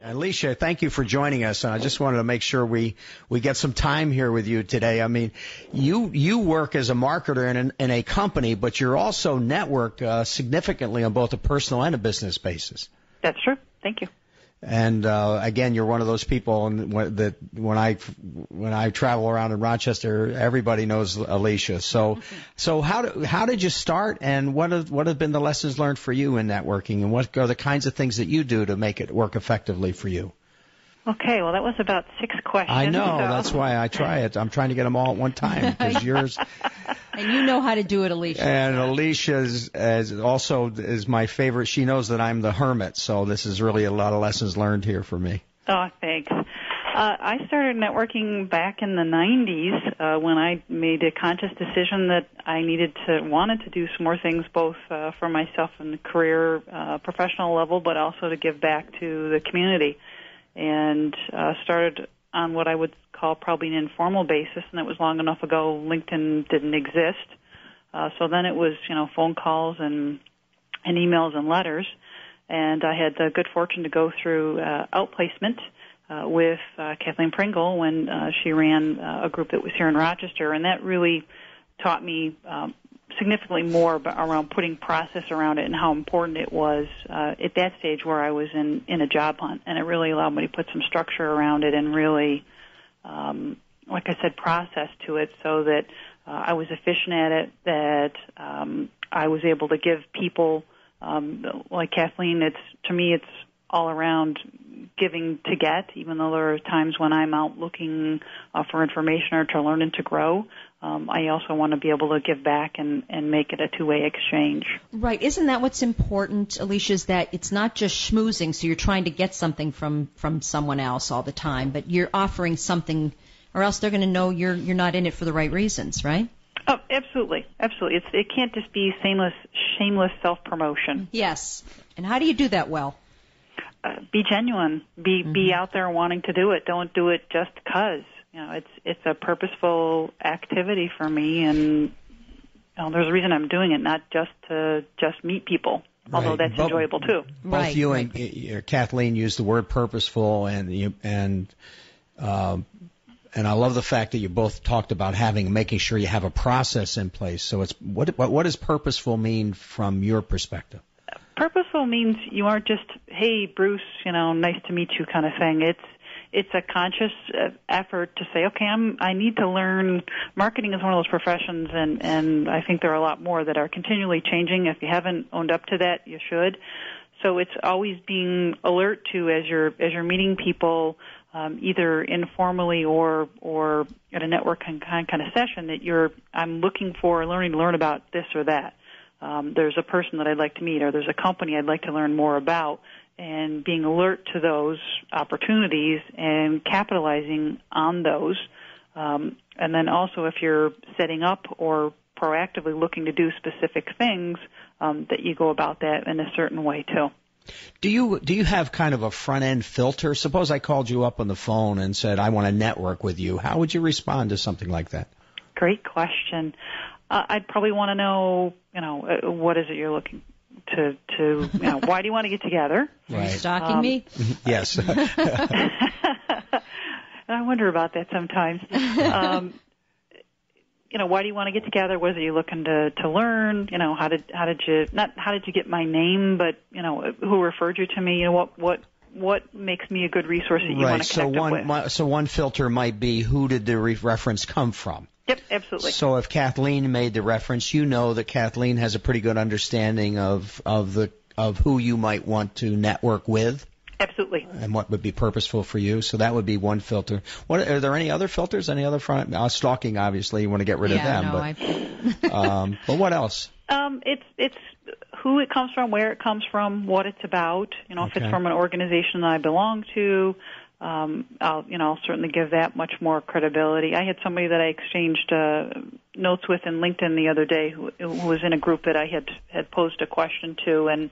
Elisha, thank you for joining us. And I just wanted to make sure we get some time here with you today. I mean, you work as a marketer in a company, but you're also networked significantly on both a personal and a business basis. That's true. Thank you. And again, you're one of those people that when I travel around in Rochester, everybody knows Elisha. So how did you start, and what have been the lessons learned for you in networking, and what are the kinds of things that you do to make it work effectively for you? Okay, well, that was about 6 questions. I know, that's why I try it. I'm trying to get them all at one time, because yours... And you know how to do it, Elisha. And Elisha is my favorite. She knows that I'm the hermit, so this is really a lot of lessons learned here for me. Oh, thanks. I started networking back in the 90s when I made a conscious decision that I wanted to do some more things, both for myself and the career, professional level, but also to give back to the community. And started on what I would call probably an informal basis, and it was long enough ago LinkedIn didn't exist. So then it was, phone calls and emails and letters. And I had the good fortune to go through outplacement with Kathleen Pringle when she ran a group that was here in Rochester, and that really taught me significantly more around putting process around it and how important it was at that stage where I was in a job hunt. And it really allowed me to put some structure around it and really, like I said, process to it so that I was efficient at it, that I was able to give people, like Kathleen, to me it's all around giving to get, even though there are times when I'm out looking for information or to learn and to grow. I also want to be able to give back and make it a two-way exchange. Right. Isn't that what's important, Elisha, is that it's not just schmoozing, so you're trying to get something from someone else all the time, but you're offering something, or else they're going to know you're not in it for the right reasons, right? Oh, absolutely. Absolutely. It can't just be shameless self-promotion. Yes. And how do you do that well? Be genuine. Be out there wanting to do it. Don't do it just because. It's a purposeful activity for me, and there's a reason I'm doing it, not just to meet people, although that's enjoyable too. Both you and Kathleen used the word purposeful, and I love the fact that you both talked about making sure you have a process in place. So it's what does purposeful mean from your perspective? Purposeful means you aren't just, hey, Bruce, nice to meet you kind of thing. It's a conscious effort to say, okay, I need to learn. Marketing is one of those professions, and I think there are a lot more that are continually changing. If you haven't owned up to that, you should. So it's always being alert to as you're meeting people, either informally or at a networking kind of session, that I'm looking for learning to learn about this or that. There's a person that I'd like to meet, or there's a company I'd like to learn more about. And being alert to those opportunities and capitalizing on those. And then also if you're setting up or proactively looking to do specific things, that you go about that in a certain way too. Do you have kind of a front-end filter? Suppose I called you up on the phone and said, I want to network with you. How would you respond to something like that? Great question. I'd probably want to know, what is it you're looking to why do you want to get together? Right. Are you stalking me? Yes. I wonder about that sometimes. Why do you want to get together? What are you looking to learn? How did you get my name, but who referred you to me? What makes me a good resource that you want to connect with? So one filter might be, who did the reference come from? Yep, absolutely. So if Kathleen made the reference, you know that Kathleen has a pretty good understanding of who you might want to network with. Absolutely. And what would be purposeful for you. So that would be one filter. Are there any other filters? Any other front? Stalking, obviously, you want to get rid of them. No, but what else? It's who it comes from, where it comes from, what it's about. If it's from an organization that I belong to. I'll certainly give that much more credibility. I had somebody that I exchanged notes with in LinkedIn the other day who was in a group that I had posed a question to, and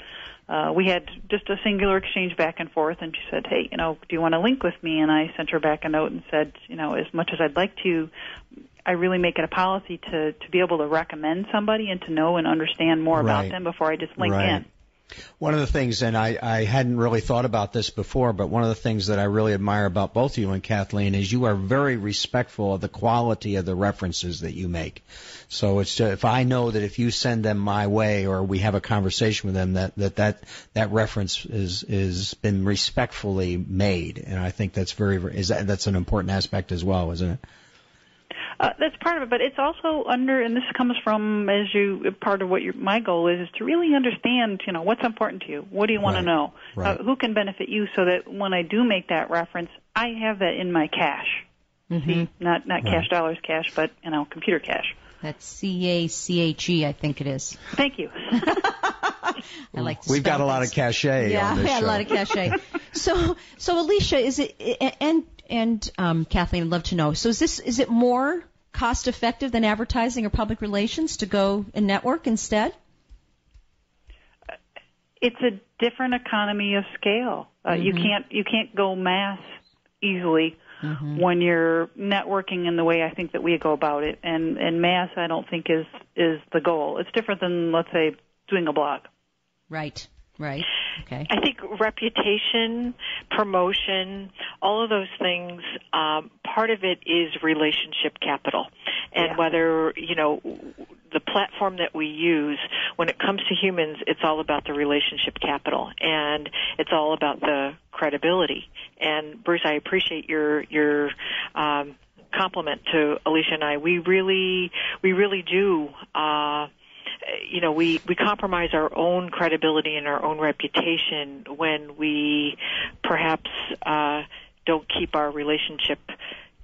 we had just a singular exchange back and forth, and she said, hey, do you want to link with me? And I sent her back a note and said, as much as I'd like to, I really make it a policy to be able to recommend somebody and to know and understand more about them before I just link in. One of the things, and I hadn't really thought about this before, but one of the things that I really admire about both you and Kathleen is you are very respectful of the quality of the references that you make. So it's if I know that if you send them my way or we have a conversation with them that reference is been respectfully made, and I think that's that's an important aspect as well, isn't it? That's part of it, but it's also and this comes from, part of what my goal is to really understand, what's important to you. What do you want to know? Right. Who can benefit you so that when I do make that reference, I have that in my cash. Mm-hmm. See, not cash dollars cash, but, computer cash. That's CACHE, I think it is. Thank you. I like to We've got a lot of cachet on this show. Yeah, a lot of cachet. So Elisha, is it, and Kathleen, I'd love to know, so is it more cost effective than advertising or public relations to go and network instead? It's a different economy of scale. You can't go mass easily when you're networking in the way I think that we go about it, and mass I don't think is the goal. It's different than, let's say, doing a blog. Right. Okay. I think reputation, promotion, all of those things, part of it is relationship capital. And whether, the platform that we use, when it comes to humans, it's all about the relationship capital, and it's all about the credibility. And Bruce, I appreciate your compliment to Elisha and I. We really do. We compromise our own credibility and our own reputation when we perhaps don't keep our relationship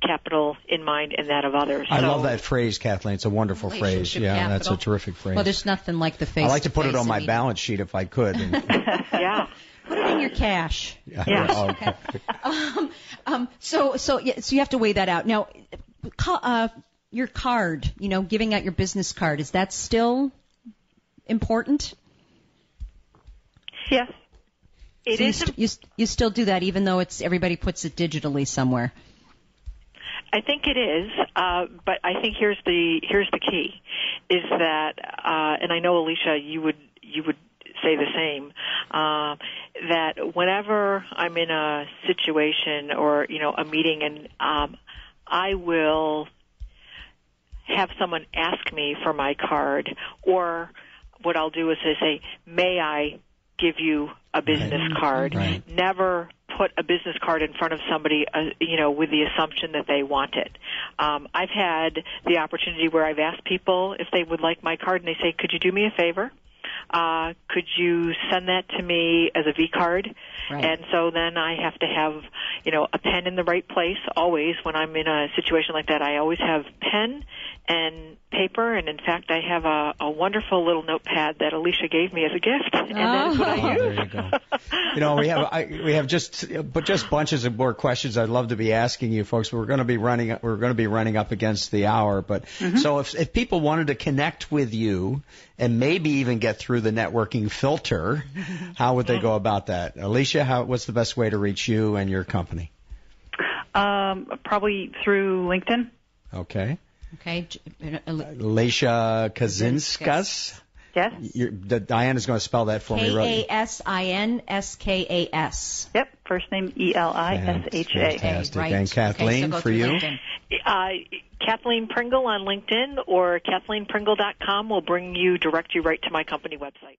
capital in mind and that of others. I love that phrase, Kathleen. It's a wonderful phrase. Yeah, capital. That's a terrific phrase. Well, there's nothing like the face. I like to put it on my balance sheet if I could. Yeah. Put it in your cash. Yeah. Okay. So you have to weigh that out. Now, your card, giving out your business card, is that still important? Yes. It is. You still do that, even though everybody puts it digitally somewhere. I think it is, but I think here's the key, is that, and I know Elisha, you would say the same, that whenever I'm in a situation or a meeting, and I will have someone ask me for my card, or what I'll do is I say, may I give you a business card? Right. Never put a business card in front of somebody, with the assumption that they want it. I've had the opportunity where I've asked people if they would like my card, and they say, could you do me a favor? Could you send that to me as a V card? Right. And so then I have to have, a pen in the right place always. When I'm in a situation like that, I always have pen and paper, and in fact, I have a wonderful little notepad that Elisha gave me as a gift, and that's what I use. There you go. We have just bunches of more questions I'd love to be asking you folks, but we're going to be running up against the hour. But so if people wanted to connect with you and maybe even get through the networking filter, how would they go about that? Elisha, what's the best way to reach you and your company? Probably through LinkedIn. Okay. Elisha Kasinskas. Yes. Diana's going to spell that for me. Kasinskas. Yep. First name Elisha. Fantastic. Right. And Kathleen, so for you? Kathleen Pringle on LinkedIn or KathleenPringle.com will direct you right to my company website.